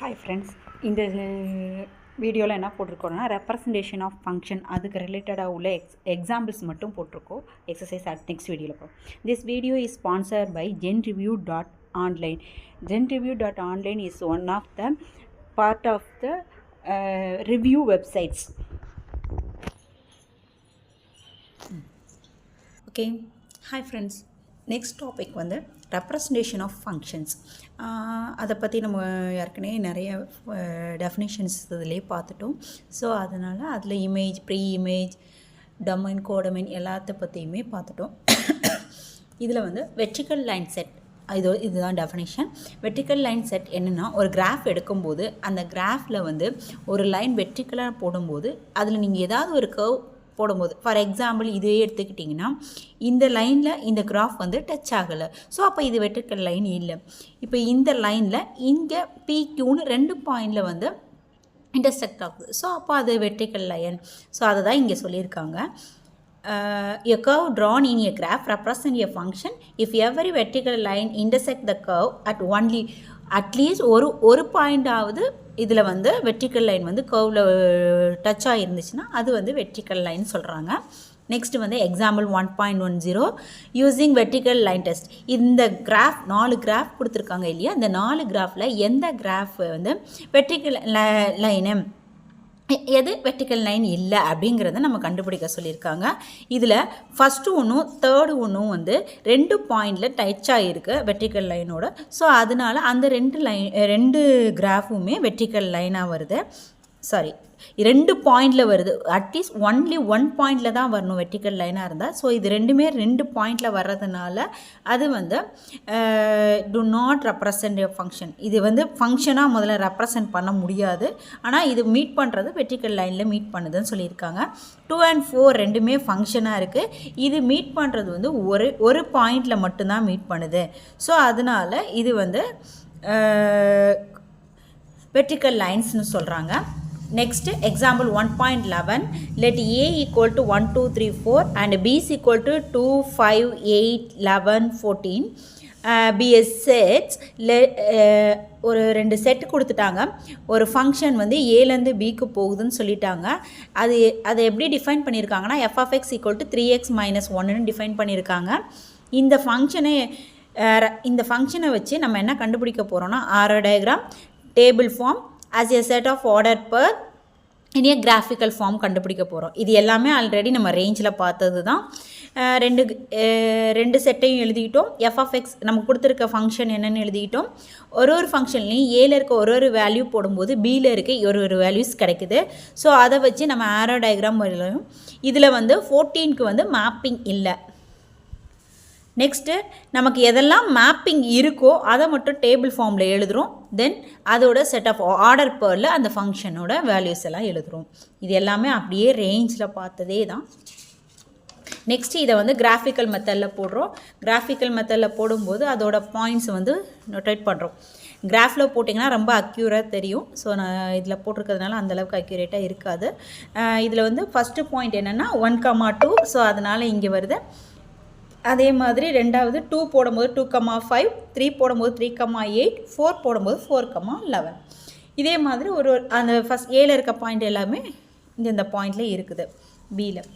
Hi friends, இந்த வீடியோவில் என்ன போட்டிருக்கோம்னா ரெப்ரசன்டேஷன் ஆஃப் ஃபங்க்ஷன் அதுக்கு ரிலேட்டடாக உள்ள எக்ஸாம்பிள்ஸ் மட்டும் போட்டிருக்கோம். எக்ஸசைஸ் நெக்ஸ்ட் வீடியோவில் போகிறோம். This video is sponsored by genreview.online. genreview.online is one of the part of the review websites. Okay, hi friends. Next topic வந்து ரெப்ரசன்டேஷன் ஆஃப் ஃபங்க்ஷன்ஸ். அதை பற்றி நம்ம ஏற்கனவே நிறைய டெஃபினேஷன்ஸ் இதிலே பார்த்துட்டோம். ஸோ அதனால் அதில் image, pre image, domain, codomain எல்லாத்த பற்றியுமே பார்த்துட்டோம். இதில் வந்து வெர்டிக்கல் லைன் செட் இதுதான் டெஃபினேஷன். வெர்டிக்கல் லைன் செட் என்னென்னா, ஒரு கிராஃப் எடுக்கும்போது அந்த கிராஃபில் வந்து ஒரு லைன் வெர்டிக்கலாக போடும்போது அதில் நீங்கள் ஏதாவது ஒரு கர்வ் போடும்போது, ஃபார் எக்ஸாம்பிள் இதே எடுத்துக்கிட்டிங்கன்னா இந்த லைனில் இந்த கிராஃப் வந்து டச் ஆகலை. ஸோ அப்போ இது வெர்டிக்கல் லைன் இல்லை. இப்போ இந்த லைனில் இங்கே PQன்னு 2 பாயிண்டில் வந்து இன்டர்செக்ட் ஆகுது. ஸோ அப்போ அது வெர்டிக்கல் லைன். ஸோ அதை தான் இங்கே சொல்லியிருக்காங்க. A curve drawn in a graph represents a function if every vertical line intersect the curve at least ஒரு பாயிண்டாவது இதில் வந்து வெர்டிக்கல் லைன் வந்து கர்வில் டச் ஆகிருந்துச்சுன்னா அது வந்து வெர்டிக்கல் லைன் சொல்கிறாங்க. நெக்ஸ்ட்டு வந்து example 1.10 using vertical line test. இந்த கிராஃப் 4 கிராஃப் கொடுத்துருக்காங்க இல்லையா, இந்த 4 கிராஃபில் எந்த கிராஃப் வந்து வெர்டிக்கல் லைனு எது வெர்டிக்கல் லைன் இல்லை அப்படிங்கிறத நம்ம கண்டுபிடிக்க சொல்லியிருக்காங்க. இதில் ஃபஸ்ட்டு ஒன்றும் தேர்டு ஒன்றும் வந்து 2 பாயிண்டில் டச் ஆகிருக்கு வெர்டிக்கல் லைனோட. ஸோ அதனால் அந்த 2 கிராஃபுமே வெர்டிக்கல் லைனாக வருது. 2 பாயிண்டில் வருது. அட்லீஸ்ட் ஒன்லி 1 பாயிண்டில் தான் வரணும் வெர்டிக்கல் லைனாக இருந்தால். ஸோ இது ரெண்டுமே 2 பாயிண்டில் வர்றதுனால அது வந்து to not represent a function. இது வந்து ஃபங்க்ஷனாக முதல்ல ரெப்ரசன்ட் பண்ண முடியாது. ஆனால் இது மீட் பண்ணுறது வெர்டிக்கல் லைனில் மீட் பண்ணுதுன்னு சொல்லியிருக்காங்க. 2 and 4 ரெண்டுமே ஃபங்க்ஷனாக இருக்குது. இது மீட் பண்ணுறது வந்து ஒரு பாயிண்டில் மட்டும்தான் மீட் பண்ணுது. ஸோ அதனால் இது வந்து வெர்டிக்கல் லைன்ஸ்னு சொல்கிறாங்க. Next example 1.11, let A equal to 1 2 3 4 and B is equal to 2 5 8 11 14 be a sets. ஒரு 2 செட் கொடுத்துட்டாங்க. ஒரு ஃபங்க்ஷன் வந்து ஏலேருந்து பிக்கு போகுதுன்னு சொல்லிட்டாங்க. அதை எப்படி டிஃபைன் பண்ணியிருக்காங்கன்னா f(x) equal to 3x minus 1ன்னு டிஃபைன் பண்ணியிருக்காங்க. இந்த ஃபங்க்ஷனை வச்சு நம்ம என்ன கண்டுபிடிக்க போகிறோம்னா, arrow diagram, table form as a set of order per in a graphical form கண்டுபிடிக்க போகிறோம். இது எல்லாமே ஆல்ரெடி நம்ம ரேஞ்சில் பார்த்தது தான். ரெண்டு செட்டையும் எழுதிக்கிட்டோம். f(x) நமக்கு கொடுத்துருக்க ஃபங்க்ஷன் என்னென்னு எழுதிக்கிட்டோம். ஒரு ஃபங்க்ஷன்லேயும் ஏல இருக்க ஒரு வேல்யூ போடும்போது பியில் இருக்க ஒரு வேல்யூஸ் கிடைக்குது. ஸோ அதை வச்சு நம்ம ஆரோ டயக்ராம் வரையும். இதில் வந்து 14க்கு வந்து மேப்பிங் இல்லை. நெக்ஸ்ட்டு நமக்கு எதெல்லாம் மேப்பிங் இருக்கோ அதை மட்டும் டேபிள் ஃபார்மில் எழுதுகிறோம். தென் அதோட செட் ஆஃப் ஆர்டர் பர்ல அந்த ஃபங்க்ஷனோட வேல்யூஸ் எல்லாம் எழுதுகிறோம். இது எல்லாமே அப்படியே ரேஞ்சில் பார்த்ததே தான். நெக்ஸ்ட்டு இதை வந்து கிராஃபிக்கல் மெத்தடில் போடுறோம். கிராஃபிக்கல் மெத்தடில் போடும்போது அதோட பாயிண்ட்ஸ் வந்து நோட்டேட் பண்ணுறோம். கிராஃபில் போட்டிங்கன்னா ரொம்ப அக்யூரேட் தெரியும். ஸோ நான் இதில் போட்டிருக்கிறதுனால அந்தளவுக்கு அக்யூரேட்டாக இருக்காது. இதில் வந்து ஃபஸ்ட்டு பாயிண்ட் என்னென்னா 1,2. ஸோ அதனால் இங்கே வருது. அதே மாதிரி ரெண்டாவது 2 போடும்போது 2,5, 3 போடும்போது 3,8, 4 போடும்போது 4,11. இதே மாதிரி அந்த ஃபஸ்ட் ஏல இருக்க பாயிண்ட் எல்லாமே இந்த பாயிண்டில் இருக்குது பியில்.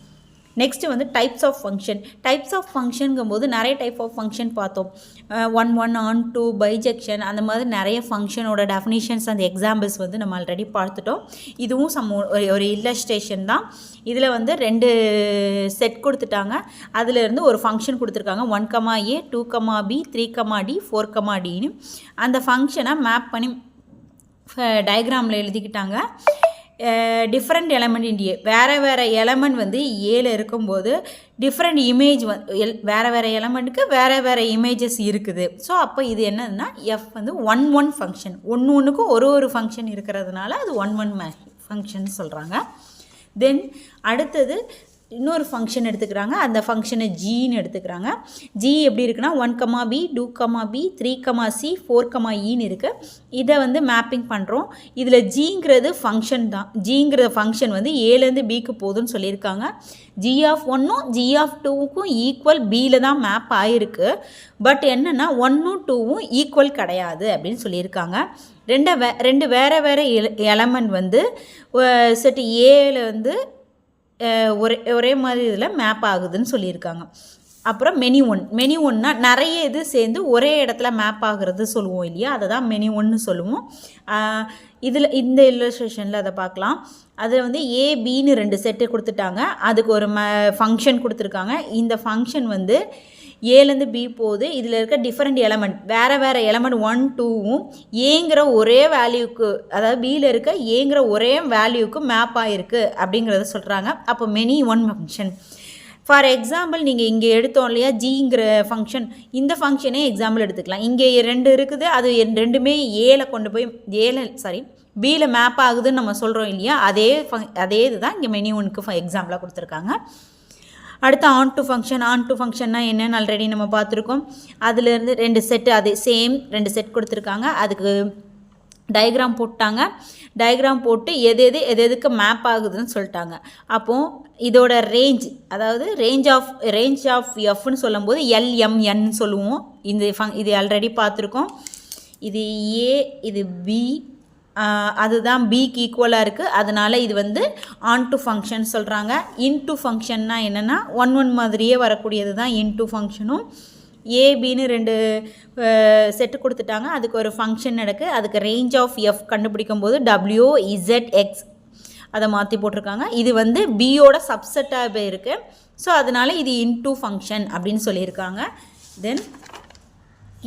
நெக்ஸ்ட்டு வந்து types of function. Types of ஃபங்க்ஷனுங்கும்போது நிறைய டைப் ஆஃப் ஃபங்க்ஷன் பார்த்தோம். 1 on 2, பைஜெக்ஷன், அந்த மாதிரி நிறைய ஃபங்க்ஷனோட டெஃபினிஷன்ஸ் அந்த எக்ஸாம்பிள்ஸ் வந்து நம்ம ஆல்ரெடி பார்த்துட்டோம். இதுவும் ஒரு இல்லஸ்ட்ரேஷன் தான். இதில் வந்து 2 செட் கொடுத்துட்டாங்க. அதிலேருந்து ஒரு ஃபங்க்ஷன் கொடுத்துருக்காங்க. 1,a, 2,b, 3,d, 4,dன்னு அந்த ஃபங்க்ஷனை மேப் பண்ணி டயக்ராமில் எழுதிக்கிட்டாங்க. டிஃப்ரெண்ட் எலமெண்ட் இன் ஏ, வேறு எலமெண்ட் வந்து ஏல இருக்கும்போது டிஃப்ரெண்ட் இமேஜ் வேறு எலமெண்ட்டுக்கு வேறு இமேஜஸ் இருக்குது. ஸோ அப்போ இது என்னதுன்னா எஃப் வந்து 1 ஃபங்க்ஷன். ஒன்றுக்கும் ஒரு ஃபங்க்ஷன் இருக்கிறதுனால அது 1 ஃபங்க்ஷன் சொல்கிறாங்க. தென் அடுத்தது இன்னொரு ஃபங்க்ஷன் எடுத்துக்கிறாங்க. அந்த ஃபங்க்ஷனை ஜின்னு எடுத்துக்கிறாங்க. ஜி எப்படி இருக்குன்னா 1, B 2, B 3, C 4, Eன்னு இருக்குது. இதை வந்து மேப்பிங் பண்ணுறோம். இதில் ஜிங்கிறது ஃபங்க்ஷன் தான். ஜிங்கிற ஃபங்க்ஷன் வந்து ஏலேருந்து பிக்கு போகுதுன்னு சொல்லியிருக்காங்க. ஜி ஆஃப் 1ம் ஜி ஆஃப் 2க்கும் ஈக்குவல் பியில் தான் மேப் ஆகிருக்கு. பட் என்னென்னா 1ம் 2ம் ஈக்குவல் கிடையாது அப்படின்னு சொல்லியிருக்காங்க. ரெண்டு வேறு வேறு எலமெண்ட் வந்து செட்டு ஏல வந்து ஒரே மாதிரி இதில் மேப் ஆகுதுன்னு சொல்லியிருக்காங்க. அப்புறம் மெனி ஒன்னா நிறைய இது சேர்ந்து ஒரே இடத்துல மேப் ஆகுறது சொல்லுவோம் இல்லையா, அதை தான் மெனி ஒன்னு சொல்லுவோம். இதில் இந்த இல்லஸ்ட்ரேஷனில் அதை பார்க்கலாம். அதில் வந்து ஏபின்னு 2 செட்டு கொடுத்துட்டாங்க. அதுக்கு ஒரு ஃபங்க்ஷன் கொடுத்துருக்காங்க. இந்த ஃபங்க்ஷன் வந்து ஏலேருந்து பி போகுது. இதில் இருக்க டிஃப்ரெண்ட் எலமெண்ட் வேறு எலமெண்ட் 1, 2வும் ஏங்கிற ஒரே வேல்யூக்கு, அதாவது பியில் இருக்க ஏங்கிற ஒரே வேல்யூக்கு மேப் ஆகிருக்கு அப்படிங்கிறத சொல்கிறாங்க. அப்போ many one function. For example நீங்கள் இங்கே எடுத்தோம் இல்லையா ஜிங்கிற ஃபங்க்ஷன், இந்த ஃபங்க்ஷனே எக்ஸாம்பிள் எடுத்துக்கலாம். இங்கே 2 இருக்குது, அது ரெண்டுமே ஏல கொண்டு போய் பியில் மேப் ஆகுதுன்னு நம்ம சொல்கிறோம் இல்லையா, அதே இதுதான் இங்கே மெனி ஒனுக்கு எக்ஸாம்பிளாக கொடுத்துருக்காங்க. அடுத்து ஆன் டு ஃபங்க்ஷன்னா என்னென்னு ஆல்ரெடி நம்ம பார்த்துருக்கோம். அதுலேருந்து 2 செட்டு, அதே சேம் 2 செட் கொடுத்துருக்காங்க. அதுக்கு டயக்ராம் போட்டாங்க. டயக்ராம் போட்டு எதுக்கு மேப் ஆகுதுன்னு சொல்லிட்டாங்க. அப்போது இதோட ரேஞ்ச், அதாவது ரேஞ்ச் ஆஃப் எஃப்னு சொல்லும்போது LMN சொல்லுவோம். இது ஆல்ரெடி பார்த்துருக்கோம். இது ஏ, இது பி, அதுதான் பிக்கு ஈக்குவலாக இருக்குது. அதனால் இது வந்து ஆன் டு ஃபங்க்ஷன் சொல்கிறாங்க. இன்டு ஃபங்க்ஷன்னா என்னென்னா 1 மாதிரியே வரக்கூடியது தான் இன்டு ஃபங்க்ஷனும். ஏபின்னு 2 செட்டு கொடுத்துட்டாங்க. அதுக்கு ஒரு ஃபங்க்ஷன் நடக்குது. அதுக்கு ரேஞ்ச் ஆஃப் எஃப் கண்டுபிடிக்கும் போது WZX அதை மாற்றி போட்டிருக்காங்க. இது வந்து பியோட சப்செட்டாக இருக்குது. ஸோ அதனால் இது இன்டு ஃபங்க்ஷன் அப்படின்னு சொல்லியிருக்காங்க. தென்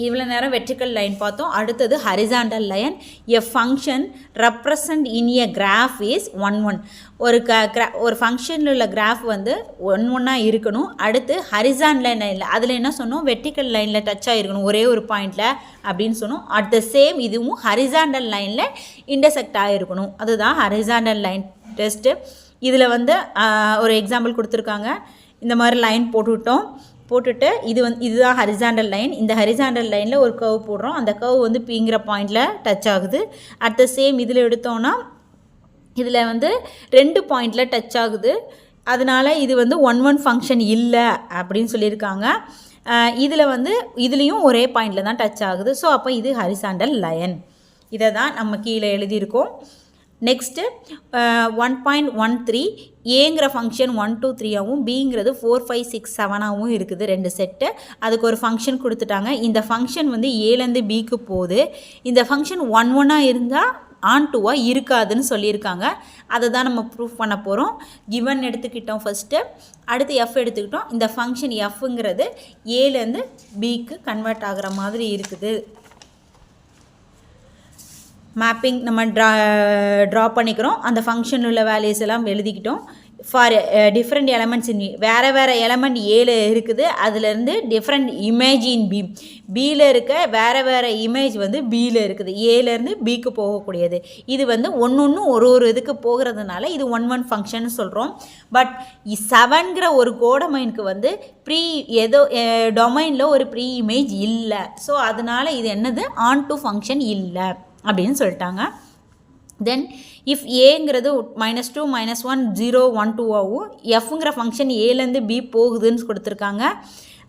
இவ்வளோ நேரம் வெர்டிக்கல் லைன் பார்த்தோம். அடுத்தது horizontal line. A function represent in a graph is 1, 1. ஒரு ஃபங்க்ஷனில் உள்ள கிராஃப் வந்து 1, 1 இருக்கணும். அடுத்து ஹரிசாண்டல் லைனில், அதில் என்ன சொன்னோம், வெர்டிக்கல் லைனில் டச் ஆகிருக்கணும் ஒரே ஒரு பாயிண்டில் அப்படின்னு சொன்னோம். அட் த சேம் இதுவும் ஹரிசாண்டல் லைனில் இன்டர்செக்ட் ஆகிருக்கணும். அதுதான் ஹரிசாண்டல் லைன் டெஸ்ட்டு. இதில் வந்து ஒரு எக்ஸாம்பிள் கொடுத்துருக்காங்க. இந்த மாதிரி லைன் போட்டுட்டு இதுதான் ஹரிசாண்டல் லைன். இந்த ஹரிசாண்டல் லைனில் ஒரு கர்வ் போடுறோம். அந்த கர்வ் வந்து பிங்கிற பாயிண்டில் டச் ஆகுது. அட் த சேம் இதில் எடுத்தோன்னா இதில் வந்து 2 பாயிண்டில் டச் ஆகுது. அதனால் இது வந்து 1 ஃபங்க்ஷன் இல்லை அப்படின்னு சொல்லியிருக்காங்க. இதில் வந்து இதுலேயும் ஒரே பாயிண்டில் தான் டச் ஆகுது. ஸோ அப்போ இது ஹரிசாண்டல் லைன். இதை தான் நம்ம கீழே எழுதியிருக்கோம். நெக்ஸ்ட்டு 1.13 ஏங்கிற ஃபங்க்ஷன் 1, 2, 3ஆகவும் பிங்கிறது 4, 5, 6, 7ஆகவும் இருக்குது 2 செட்டு. அதுக்கு ஒரு ஃபங்க்ஷன் கொடுத்துட்டாங்க. இந்த ஃபங்க்ஷன் வந்து ஏலேருந்து பிக்கு போகுது. இந்த ஃபங்க்ஷன் 1, 1 இருந்தால் ஆன் 2 இருக்காதுன்னு சொல்லியிருக்காங்க. அதை தான் நம்ம ப்ரூஃப் பண்ண போகிறோம். கிவன் எடுத்துக்கிட்டோம் ஃபஸ்ட்டு. அடுத்து எஃப் எடுத்துக்கிட்டோம். இந்த ஃபங்க்ஷன் எஃப்ங்கிறது ஏலேருந்து பிக்கு கன்வெர்ட் ஆகிற மாதிரி இருக்குது. மேப்பிங் நம்ம ட்ரா பண்ணிக்கிறோம். அந்த ஃபங்க்ஷனில் உள்ள வேல்யூஸ் எல்லாம் எழுதிக்கிட்டோம். ஃபார் டிஃப்ரெண்ட் எலமெண்ட்ஸ் இன் வேறு எலமெண்ட் ஏல இருக்குது. அதுலேருந்து டிஃப்ரெண்ட் இமேஜ் இன் பியில் இருக்க வேறு இமேஜ் வந்து பியில் இருக்குது. ஏலேருந்து பிக்கு போகக்கூடியது. இது வந்து ஒன்று ஒரு இதுக்கு போகிறதுனால இது 1 ஃபங்க்ஷன் சொல்கிறோம். பட் 7ங்கிற ஒரு கோடமைனுக்கு வந்து டொமைனில் ஒரு ப்ரீ இமேஜ் இல்லை. ஸோ அதனால் இது என்னது ஆன் டு ஃபங்க்ஷன் இல்லை அப்படின்னு சொல்லிட்டாங்க. தென் இஃப் ஏங்கிறது -2, -1, 0, 1, 2ஆகவும் எஃப்ங்கிற ஃபங்க்ஷன் ஏலேருந்து பி போகுதுன்னு கொடுத்துருக்காங்க.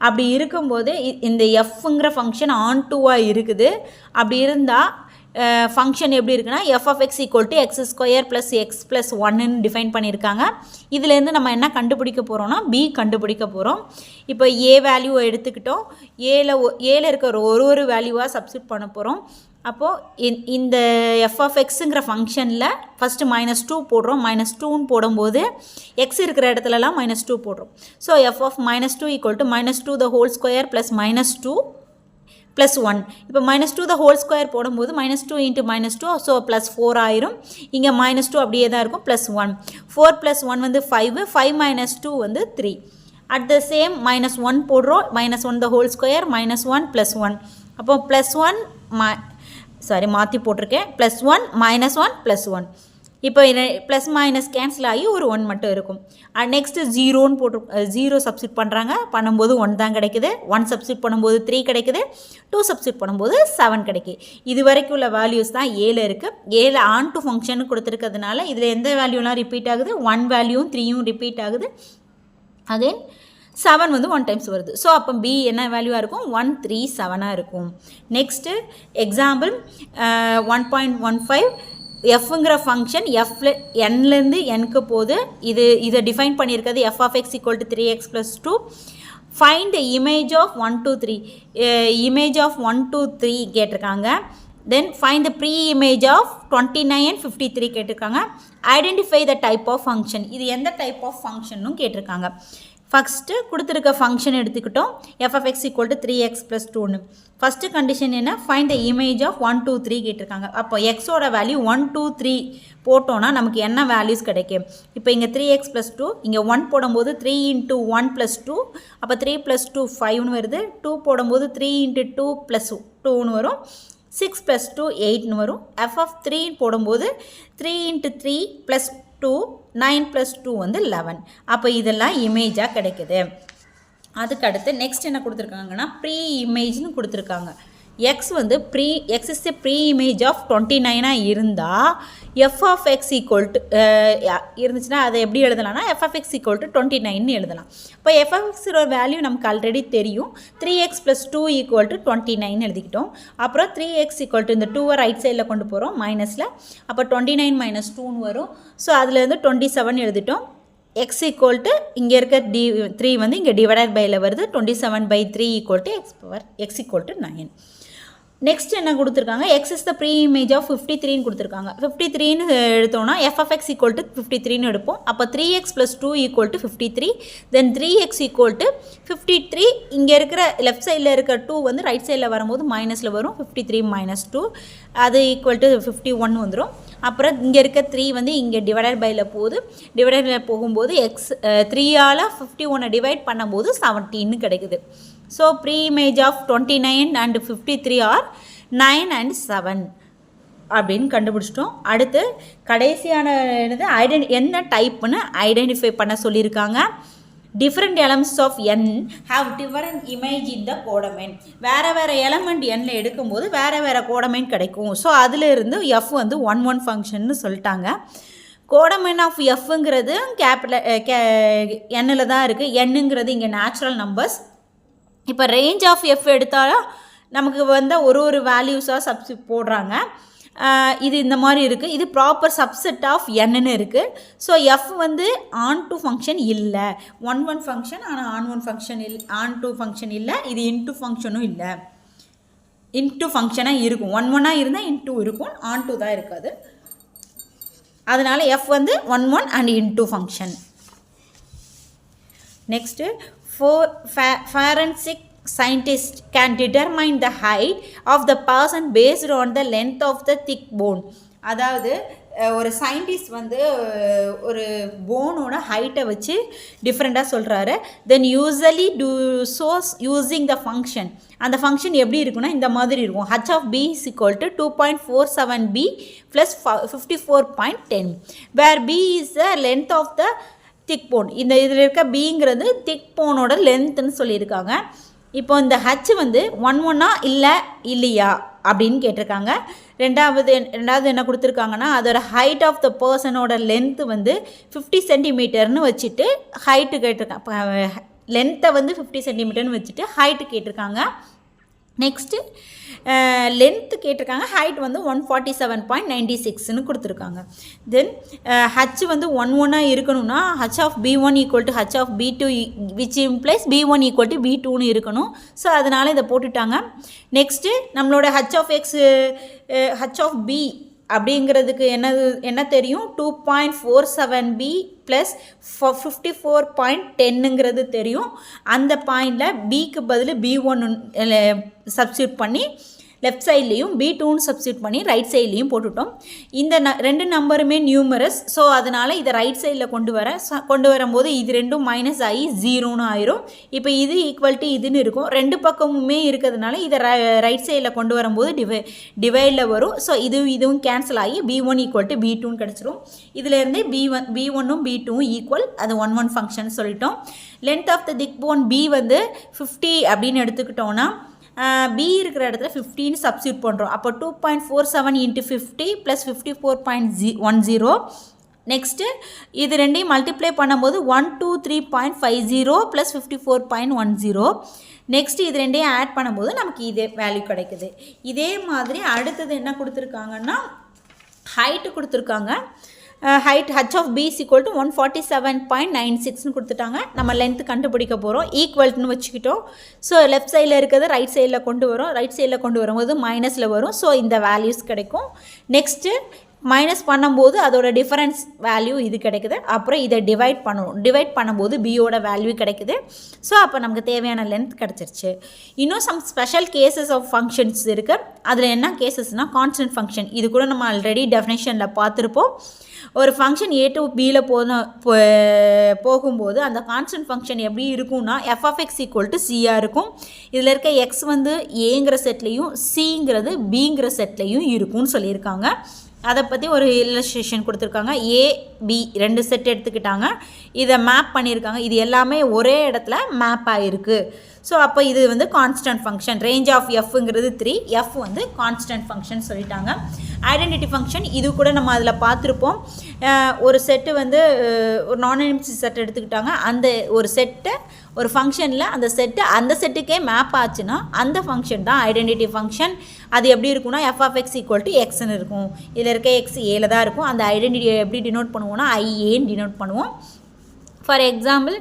அப்படி இருக்கும்போது இந்த எஃப்ங்கிற ஃபங்க்ஷன் ஆன் 2 இருக்குது. அப்படி இருந்தால் ஃபங்க்ஷன் எப்படி இருக்குன்னா f(x) = x² + x + 1ன்னு டிஃபைன் பண்ணியிருக்காங்க. இதுலேருந்து நம்ம என்ன கண்டுபிடிக்க போகிறோம்னா பி கண்டுபிடிக்க போகிறோம். இப்போ ஏ வேல்யூ எடுத்துக்கிட்டோம். ஏல இருக்கிற ஒரு வேல்யூவாக சப்ஸ்டிட் பண்ண போகிறோம். அப்போது இந்த f(x)ங்கிற ஃபங்க்ஷனில் ஃபஸ்ட்டு -2 போடுறோம். -2ன்னு போடும்போது எக்ஸ் இருக்கிற இடத்துலலாம் -2 போடுறோம். So f(-2) = -2² + -2 + 1. இப்போ -2² போடும்போது -2 × -2, ஸோ +4 ஆயிரும். இங்கே -2 அப்படியே தான் இருக்கும், +1. 4 + 1 வந்து 5, 5 - 2 வந்து 3. அட் த சேம் -1 போடுறோம். -1² -1 + 1. அப்போ மாற்றி போட்டிருக்கேன். +1 -1 +1. இப்போ ப்ளஸ் மைனஸ் கேன்சல் ஆகி ஒரு 1 மட்டும் இருக்கும். நெக்ஸ்ட்டு ஜீரோன்னு போட்டு 0 சப்ஸ்டியூட் பண்ணும்போது 1 தான் கிடைக்குது. 1 சப்ஸ்டியூட் பண்ணும்போது 3 கிடைக்குது. 2 சப்ஸ்டியூட் பண்ணும்போது 7 கிடைக்குது. இது வரைக்கும் உள்ள வேல்யூஸ் தான் ஏல இருக்குது. ஏல ஆன் டு ஃபங்க்ஷன் கொடுத்துருக்கிறதுனால இதில் எந்த வேல்யூலாம் ரிப்பீட் ஆகுது, 1 வேல்யூவும் 3யும் ரிப்பீட் ஆகுது. அகைன் 7 வந்து 1 டைம்ஸ் வருது. ஸோ அப்போ பி என்ன வேல்யூவாக இருக்கும், 137 இருக்கும். நெக்ஸ்ட்டு எக்ஸாம்பிள் 1.15 எஃப்ங்கிற ஃபங்க்ஷன் என்லேருந்து என்க்கு போகுது. இதை டிஃபைன் பண்ணியிருக்கிறது f of x equal to 3x plus 2. Find the image of 1 to 3 image of 1 to 3 கேட்டிருக்காங்க. Then find the pre image of 29 and 53 கேட்டிருக்காங்க. Identify the type of function, இது எந்த type of ஃபங்க்ஷனும் கேட்டிருக்காங்க. First கொடுத்துருக்க function எடுத்துக்கிட்டோம், f of x equal to 3x plus 2ன்னு. First condition என்ன, find the image of 1 2 3 கேட்டிருக்காங்க. அப்போ எக்ஸோட வேல்யூ 1 2 3 போட்டோன்னா நமக்கு என்ன வேல்யூஸ் கிடைக்கும். இப்போ இங்கே 3x plus 2, இங்கே 1 போடும்போது 3 into 1 plus 2, அப்போ 3 plus 2 5ன்னு வருது. 2 போடும்போது 3 into 2 plus 2ன்னு வரும். 6 plus 2 8ன்னு வரும். f of 3 போடும்போது 3 into 3 plus 2 9 plus 2 வந்து 11. அப்போ இதெல்லாம் இமேஜாக கிடைக்குது. அதுக்கடுத்து நெக்ஸ்ட் என்ன கொடுத்துருக்காங்கன்னா ப்ரீ இமேஜ்னு கொடுத்துருக்காங்க. எக்ஸ் வந்து x is pre image of 29 இருந்தால் f of x equal to இருந்துச்சுன்னா அதை எப்படி எழுதலாம்னா f of x equal to 29 எழுதலாம். இப்போ f of x வேல்யூ நமக்கு ஆல்ரெடி தெரியும், 3x plus 2 equal to 29 எழுதிக்கிட்டோம். அப்புறம் 3x equal to இந்த 2 ரைட் சைடில் கொண்டு போகிறோம் மைனஸில், அப்போ 29 minus 2ன்னு வரும். ஸோ அதுலேருந்து 27 எழுதிட்டோம். x equal to இங்கே இருக்க 3 வந்து இங்கே டிவைடட் பையில் வருது. 27/3 equal to x equal to 9. Next என்ன கொடுத்துருக்காங்க, X is the pre image of 53ன்னு கொடுத்துருக்காங்க. 53ன்னு எடுத்தோன்னா f of x equal to 53ன்னு எடுப்போம். அப்போ 3x plus 2 equal to 53. Then 3x equal to 53. இங்கே இருக்கிற லெஃப்ட் சைடில் இருக்க 2 வந்து ரைட் சைடில் வரும்போது மைனஸில் வரும். 53 minus 2 அது ஈக்குவல் டு 51 வந்துடும். அப்புறம் இங்கே இருக்க 3 வந்து இங்கே டிவைடட் பையில் போகுது. டிவைடட் போகும்போது எக்ஸ் 3ஆல் 51 டிவைட் பண்ணும்போது 17 கிடைக்குது. So pre image of 29 and 53 are 9 and 7 அப்படின்னு கண்டுபிடிச்சிட்டோம். அடுத்து கடைசியான என்ன டைப்புன்னு ஐடென்டிஃபை பண்ண சொல்லியிருக்காங்க. Different elements of N have different image in the codomain. வேறு எலமெண்ட் எண்ணில் எடுக்கும்போது வேறு கோடமைன் கிடைக்கும். ஸோ அதிலிருந்து எஃப் வந்து 1 ஃபங்க்ஷன்னு சொல்லிட்டாங்க. கோடமைன் ஆஃப் எஃப்ங்கிறது எண்ணில் தான் இருக்குது. எண்ணுங்கிறது இங்கே நேச்சுரல் நம்பர்ஸ். இப்போ ரேஞ்ச் ஆஃப் எஃப் எடுத்தாலும் நமக்கு வந்து ஒரு வேல்யூஸாக சப்ஸ்டிட் போடுறாங்க. இது இந்த மாதிரி இருக்குது. இது ப்ராப்பர் சப்செட் ஆஃப் என்னு இருக்குது. ஸோ எஃப் வந்து ஆன் டு ஃபங்க்ஷன் இல்லை, 1 ஃபங்க்ஷன். ஆனால் ஆன் டு ஃபங்க்ஷன் இல்லை. இது இன்ட்டு ஃபங்க்ஷனும் இல்லை, இன்ட்டு ஃபங்க்ஷனாக இருக்கும். 1 இருந்தால் இன்ட்டு இருக்கும், ஆன் டு தான் இருக்காது. அதனால் எஃப் வந்து 1 and into function. Next forensic scientists can determine the height of the person based on the length of the thick bone. அதாவது ஒரு சயின்டிஸ்ட் வந்து ஒரு போனோட ஹைட்டை வச்சு டிஃப்ரெண்ட்டாக சொல்கிறாரு. Then usually shows using the function. அந்த ஃபங்க்ஷன் எப்படி இருக்குன்னா இந்த மாதிரி இருக்கும். h of b is equal to 2.47b plus 54.10 where b is the length of the thick phone. இந்த இதில் இருக்க பிங்கிறது திக் போனோட லென்த்துன்னு சொல்லியிருக்காங்க. இப்போ இந்த ஹச் வந்து 1 இல்லையா அப்படின்னு கேட்டிருக்காங்க. ரெண்டாவது என்ன கொடுத்துருக்காங்கன்னா அதோட ஹைட் ஆஃப் த பர்சனோட லென்த்து வந்து 50 சென்டிமீட்டர்னு வச்சுட்டு ஹைட்டு கேட்டிருக்காங்க. லென்த்தை வந்து 50 சென்டிமீட்டர்னு வச்சுட்டு ஹைட்டு கேட்டிருக்காங்க. நெக்ஸ்ட்டு லென்த்து கேட்டிருக்காங்க. ஹைட் வந்து 147.96ன்னு கொடுத்துருக்காங்க. தென் ஹச் வந்து 1 இருக்கணும்னா h of b1 equal to h of b2 which implies b1 equal to b2ன்னு இருக்கணும். ஸோ அதனால் இதை போட்டுட்டாங்க. நெக்ஸ்ட்டு நம்மளோட h of b அப்படிங்கிறதுக்கு என்ன தெரியும், 2.47b ப்ளஸ் 54.10ங்கிறது தெரியும். அந்த பாயிண்டில் பிக்கு பதில் b1 சப்ஸ்டியூட் பண்ணி லெஃப்ட் சைட்லேயும் B2ன்னு சப்ஸ்டியூட் பண்ணி ரைட் சைட்லேயும் போட்டுட்டோம். இந்த ரெண்டு நம்பருமே நியூமரஸ். ஸோ அதனால் இதை ரைட் சைடில் கொண்டு வரும்போது இது ரெண்டும் மைனஸ் ஆகி 0ன்னு ஆயிரும். இப்போ இது ஈக்குவல் டு இதுன்னு இருக்கும். ரெண்டு பக்கமுமே இருக்கிறதுனால இதை ரைட் சைடில் கொண்டு வரும்போது டிவைடில் வரும். ஸோ இதுவும் கேன்சல் ஆகி B1 ஈக்குவல் டு B2ன்னு கிடச்சிரும். இதிலேருந்து B1ம் B2ம் ஈக்குவல், அது 1 ஃபங்க்ஷன் சொல்லிட்டோம். Length of the thigh bone B வந்து 50 அப்படின்னு எடுத்துக்கிட்டோன்னா B இருக்கிற இடத்துல 15 சப்ஸ்டியூட் பண்ணுறோம். அப்போ 2.47 × 50 + 54.10. நெக்ஸ்ட்டு இது ரெண்டையும் மல்டிப்ளை பண்ணும்போது 123.50 + 54.10. நெக்ஸ்ட்டு இது ரெண்டையும் ஆட் பண்ணும்போது நமக்கு இதே வேல்யூ கிடைக்குது. இதே மாதிரி அடுத்தது என்ன கொடுத்துருக்காங்கன்னா ஹைட்டு கொடுத்துருக்காங்க. Height h of B is equal to 147.96ன்னு கொடுத்துட்டாங்க. நம்ம லென்த்து கண்டுபிடிக்க போகிறோம். ஈக்குவல்னு வச்சுக்கிட்டோம். ஸோ லெஃப்ட் சைடில் இருக்கிறது ரைட் சைடில் கொண்டு வரும். ரைட் சைடில் கொண்டு வரும்போது மைனஸில் வரும். ஸோ இந்த வேல்யூஸ் கிடைக்கும். நெக்ஸ்ட்டு மைனஸ் பண்ணும்போது அதோட டிஃபரன்ஸ் வேல்யூ இது கிடைக்குது. அப்புறம் இதை டிவைட் பண்ணணும். டிவைட் பண்ணும்போது பியோட வேல்யூ கிடைக்குது. ஸோ அப்போ நமக்கு தேவையான லென்த் கிடச்சிருச்சு. இன்னும் some special cases of functions இருக்குது. அதில் என்ன கேசஸ்னால் கான்ஸ்டன்ட் ஃபங்க்ஷன். இது கூட நம்ம ஆல்ரெடி டெஃபினேஷனில் பார்த்துருப்போம். ஒரு ஃபங்க்ஷன் A to Bயில் போகும்போது அந்த கான்ஸ்டன்ட் ஃபங்க்ஷன் எப்படி இருக்கும்னா f(x) = c இருக்கும். இதில் இருக்க x வந்து ஏங்கிற செட்லேயும் சிங்கிறது பிங்கிற செட்லேயும் இருக்கும்னு சொல்லியிருக்காங்க. அதை பற்றி ஒரு இல்லஸ்ட்ரேஷன் கொடுத்துருக்காங்க. A, B ரெண்டு செட் எடுத்துக்கிட்டாங்க. இதை மேப் பண்ணியிருக்காங்க. இது எல்லாமே ஒரே இடத்துல மேப் ஆகிருக்கு. ஸோ அப்போ இது வந்து கான்ஸ்டன்ட் ஃபங்க்ஷன். ரேஞ்ச் ஆஃப் எஃப்ங்கிறது 3, எஃப் வந்து கான்ஸ்டன்ட் ஃபங்க்ஷன் சொல்லிட்டாங்க. ஐடென்டிட்டி ஃபங்க்ஷன் இது கூட நம்ம அதில் பார்த்துருப்போம். ஒரு செட்டு வந்து ஒரு நான் எம்ப்டி செட் எடுத்துக்கிட்டாங்க. அந்த ஒரு செட்டை ஒரு ஃபங்க்ஷனில் அந்த செட்டுக்கே மேப் ஆச்சுன்னா அந்த ஃபங்க்ஷன் தான் ஐடென்டிட்டி ஃபங்க்ஷன். அது எப்படி இருக்குன்னா f(x) = xன்னு இருக்கும். இதில் இருக்க x ஏல தான் இருக்கும். அந்த ஐடென்டிட்டியை எப்படி டினோட் பண்ணுவோம்னா ஐஏன்னு டினோட் பண்ணுவோம். ஃபார் எக்ஸாம்பிள்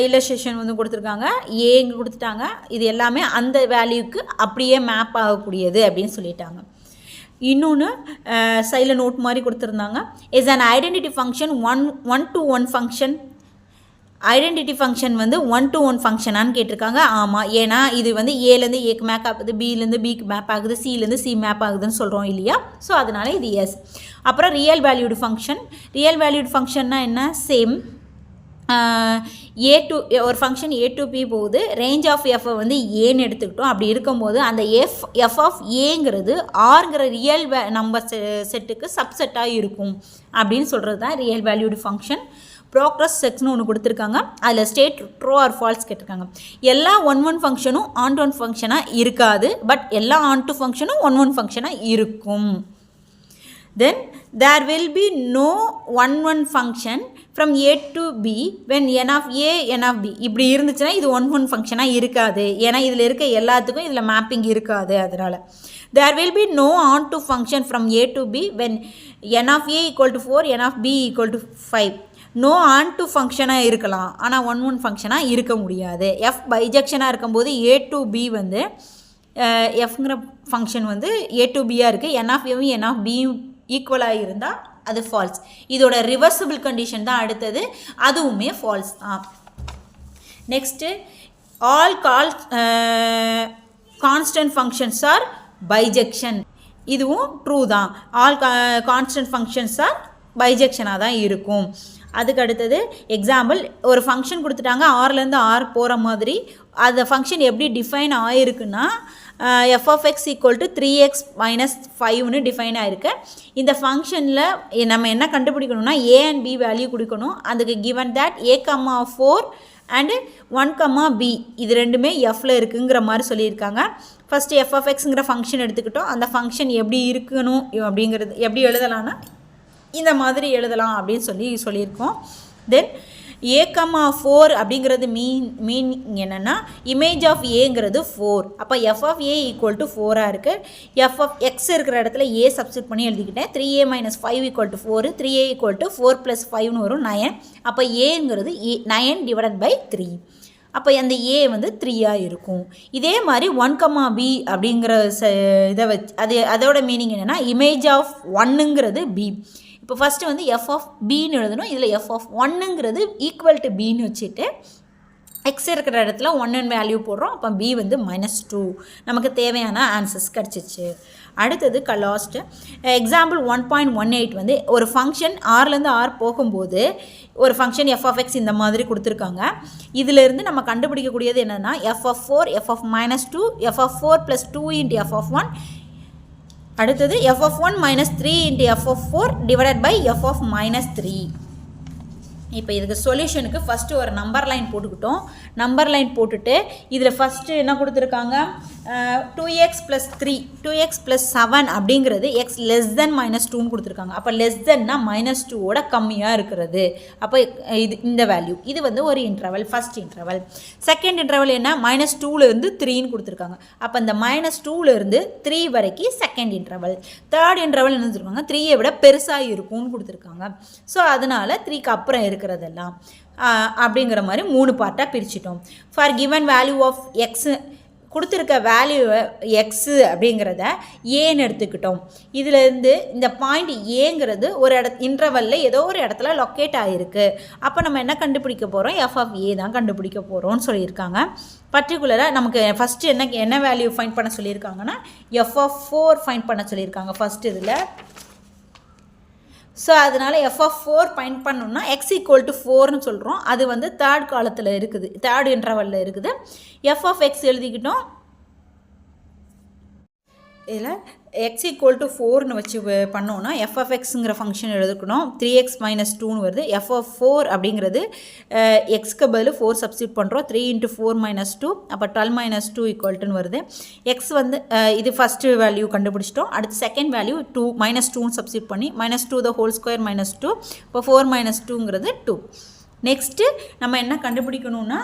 இல்லஸ்ட்ரேஷன் வந்து கொடுத்துருக்காங்க. ஏங்க கொடுத்துட்டாங்க. இது எல்லாமே அந்த வேல்யூக்கு அப்படியே மேப் ஆகக்கூடியது அப்படின்னு சொல்லிட்டாங்க. இன்னொன்று சைடில் நோட் மாதிரி கொடுத்துருந்தாங்க. Is an identity function one to one function. Identity function வந்து 1-to-1 ஃபங்க்ஷனான்னு கேட்டிருக்காங்க. ஆமாம், ஏன்னா இது வந்து ஏலேருந்து ஏக்கு மேப் ஆகுது, பிலேருந்து பிக்கு மேப் ஆகுது, சிலேருந்து சி மேப் ஆகுதுன்னு சொல்கிறோம் இல்லையா. ஸோ அதனால் இது எஸ். அப்புறம் real valued function. Real valued ஃபங்க்ஷன்னா என்ன? சேம். ஒரு ஃபங்க்ஷன் A to B போகுது. ரேஞ்ச் ஆஃப் எஃப் வந்து ஏன்னு எடுத்துக்கிட்டோம். அப்படி இருக்கும்போது அந்த எஃப் ஆஃப் ஏங்கிறது ஆர்ங்கிற ரியல் நம்பர் செட்டுக்கு சப்செட்டாக இருக்கும் அப்படின்னு சொல்கிறது தான் ரியல் வேல்யூடு ஃபங்க்ஷன். ப்ரோக்ரஸ் செக்ஸ்னு ஒன்று கொடுத்துருக்காங்க. அதில் ஸ்டேட் ட்ரூ ஆர் ஃபால்ஸ் கேட்டிருக்காங்க. எல்லா 1-1 ஃபங்க்ஷனும் on-to-1 ஃபங்க்ஷனாக இருக்காது. பட் எல்லா on-to ஃபங்க்ஷனும் 1-1 ஃபங்க்ஷனாக இருக்கும். Then there will be no 1-1 function from A to B when n of A, n of B இப்படி இருந்துச்சுன்னா இது 1-1 ஃபங்க்ஷனாக இருக்காது. ஏன்னா இதில் இருக்க எல்லாத்துக்கும் இதில் மேப்பிங் இருக்காது. அதனால் there will be no on-to function from A to B when n of A = 4, n of B = 5. No on-to ஃபங்க்ஷனாக இருக்கலாம், ஆனால் 1-1 ஃபங்க்ஷனாக இருக்க முடியாது. எஃப் பைஜெக்ஷனாக இருக்கும்போது A to B வந்து எஃப்ங்கிற ஃபங்க்ஷன் வந்து A to B இருக்குது. n of Aவும் n of Bயும் ஈக்குவலாக இருந்தால் அது ஃபால்ஸ். இதோட ரிவர்சிபிள் கண்டிஷன் தான் அடுத்தது. அதுவுமே ஃபால்ஸ் தான். Next all constant functions R bijection. இதுவும் ட்ரூ தான். ஆல் கான்ஸ்டன்ட் ஃபங்க்ஷன்ஸ் ஆர் பைஜெக்ஷனாக தான் இருக்கும். அதுக்கு அடுத்தது எக்ஸாம்பிள் ஒரு ஃபங்க்ஷன் கொடுத்துட்டாங்க. ஆர்லேருந்து ஆர் போகிற மாதிரி அந்த ஃபங்க்ஷன் எப்படி டிஃபைன் ஆகிருக்குன்னா f(x) = 3x - 5ன்னு டிஃபைன் ஆகிருக்கு. இந்த ஃபங்க்ஷனில் நம்ம என்ன கண்டுபிடிக்கணும்னா A and B வேல்யூ கொடுக்கணும். அதுக்கு given that A, 4 and 1, B இது ரெண்டுமே எஃப்பில் இருக்குங்கிற மாதிரி சொல்லியிருக்காங்க. ஃபஸ்ட்டு f(x)ங்கிற ஃபங்க்ஷன் எடுத்துக்கிட்டோம். அந்த ஃபங்க்ஷன் எப்படி இருக்கணும் அப்படிங்கிறது எப்படி எழுதலான்னா இந்த மாதிரி எழுதலாம் அப்படின்னு சொல்லியிருக்கோம். தென் A, 4 அப்படிங்கிறது மீனிங் என்னென்னா இமேஜ் ஆஃப் ஏங்கிறது 4. அப்போ f of A = 4 இருக்குது. f of x இருக்கிற இடத்துல A சப்ஸ்டியூட் பண்ணி எழுதிக்கிட்டேன். 3A - 5 = 4. 3A = 4 + 5ன்னு வரும் 9. அப்போ ஏங்கிறது 9/3. அப்போ அந்த A வந்து 3ஆக இருக்கும். இதே மாதிரி 1, B அப்படிங்கிற இதை வச்சு அதோட மீனிங் என்னென்னா இமேஜ் ஆஃப் 1ங்கிறது B. இப்போ ஃபஸ்ட்டு வந்து f of Bன்னு எழுதணும். இதில் f of 1ங்கிறது ஈக்குவல் டு Bன்னு வச்சுட்டு எக்ஸ் இருக்கிற இடத்துல 1 வேல்யூ போடுறோம். அப்போ பி வந்து -2. நமக்கு தேவையான ஆன்சர்ஸ் கிடச்சிச்சு. அடுத்தது லாஸ்ட்டு எக்ஸாம்பிள் 1.18 வந்து ஒரு ஃபங்க்ஷன் ஆர்லேருந்து ஆர் போகும்போது ஒரு ஃபங்க்ஷன் f(x) இந்த மாதிரி கொடுத்துருக்காங்க. இதிலிருந்து நம்ம கண்டுபிடிக்கக்கூடியது என்னென்னா f(4), f(-2), f(4 + 2 × f(1), அடுத்தது f(1 - 3 × f(4) / f(-3). இப்போ இதுக்கு சொல்யூஷனுக்கு ஃபஸ்ட்டு ஒரு நம்பர் லைன் போட்டுக்கிட்டோம். நம்பர் லைன் போட்டுட்டு இதில் ஃபஸ்ட்டு என்ன கொடுத்துருக்காங்க 2x + 3 2x + 7 அப்படிங்கிறது x <-2ன்னு கொடுத்துருக்காங்க. அப்போ லெஸ்தன்னா -2ஓட கம்மியாக இருக்கிறது. அப்போ இது இந்த வேல்யூ இது வந்து ஒரு interval, first interval. Second interval என்ன -2லேருந்து 3ன்னு கொடுத்துருக்காங்க. அப்போ இந்த -2லேருந்து 3 வரைக்கும் செகண்ட் இன்டர்வல். தேர்ட் இன்டர்வல் என்ன கொடுத்துருக்காங்க 3ஐ விட பெருசாக இருக்கும்னு கொடுத்துருக்காங்க. ஸோ அதனால் 3க்கு அப்புறம் இருக்கிறதெல்லாம் அப்படிங்கிற மாதிரி 3 பார்ட்டாக பிரிச்சிட்டோம். For given value of X கொடுத்துருக்க வேல்யூ எக்ஸு அப்படிங்கிறத ஏன்னு எடுத்துக்கிட்டோம். இதிலேருந்து இந்த பாயிண்ட் ஏங்கிறது ஒரு இன்டர்வலில் ஏதோ ஒரு இடத்துல லொக்கேட் ஆகிருக்கு. அப்போ நம்ம என்ன கண்டுபிடிக்க போகிறோம் f(a) தான் கண்டுபிடிக்க போகிறோம்னு சொல்லியிருக்காங்க. பர்டிகுலராக நமக்கு ஃபஸ்ட்டு என்ன வேல்யூ ஃபைண்ட் பண்ண சொல்லியிருக்காங்கன்னா f(4) ஃபைண்ட் பண்ண சொல்லியிருக்காங்க ஃபஸ்ட்டு இதில். ஸோ அதனால் f(4) ஃபைண்ட் பண்ணோம்னா x = 4ன்னு சொல்கிறோம். அது வந்து தேர்ட் காலத்தில் இருக்குது, தேர்ட் இன்டர்வலில் இருக்குது. f(x) எழுதிக்கிட்டோம். இதில் x = 4ன்னு வச்சு பண்ணோன்னா f(x)ங்கிற ஃபங்க்ஷன் எழுதுக்கணும். 3x - 2ன்னு வருது. f(4) அப்படிங்கிறது எக்ஸ்க்கு பதில் 4 சப்ஸ்டியூட் பண்ணுறோம். 3 × 4 - 2 அப்போ 12 - 2 = வருது. எக்ஸ் வந்து இது ஃபஸ்ட்டு வேல்யூ கண்டுபிடிச்சிட்டோம். அடுத்து செகண்ட் வேல்யூ -2ன்னு சப்ஸ்டியூட் பண்ணி -2² - 2 இப்போ 4 - 2ங்கிறது 2. நெக்ஸ்ட்டு நம்ம என்ன கண்டுபிடிக்கணும்னா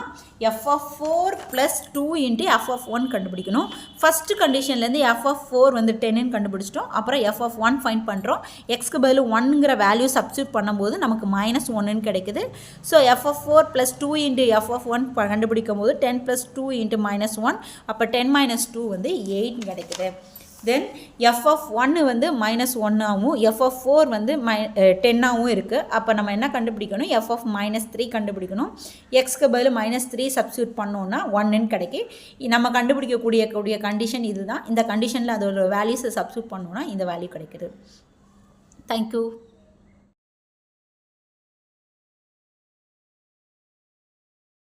f(4 + 2 × f(1) கண்டுபிடிக்கணும். ஃபஸ்ட்டு கண்டிஷன்லேருந்து f(4) வந்து 10ன்னு கண்டுபிடிச்சிட்டோம். அப்புறம் f(1) ஃபைண்ட் பண்ணுறோம். எக்ஸ்க்கு பதில் 1ங்கிற வேல்யூ சப்ஸ்டியூட் பண்ணும்போது நமக்கு -1ன்னு கிடைக்குது. ஸோ f(4 + 2 × f(1) கண்டுபிடிக்கும் போது 10 + 2 × -1 அப்போ 10 - 2 வந்து 8 கிடைக்குது. தென் f(1) வந்து -1ஆகவும் f(4) வந்து 10ஆகவும் இருக்குது. அப்போ நம்ம என்ன கண்டுபிடிக்கணும் f(-3) கண்டுபிடிக்கணும். எக்ஸ்க்கு பதில் -3 சப்ஸ்டியூட் பண்ணோன்னா 1ன்னு கிடைக்கி. நம்ம கண்டுபிடிக்கக்கூடிய கண்டிஷன் இது தான். இந்த கண்டிஷனில் அதோட வேல்யூஸை சப்ஸ்டியூட் பண்ணோன்னா இந்த வேல்யூ கிடைக்குது. தேங்க்யூ.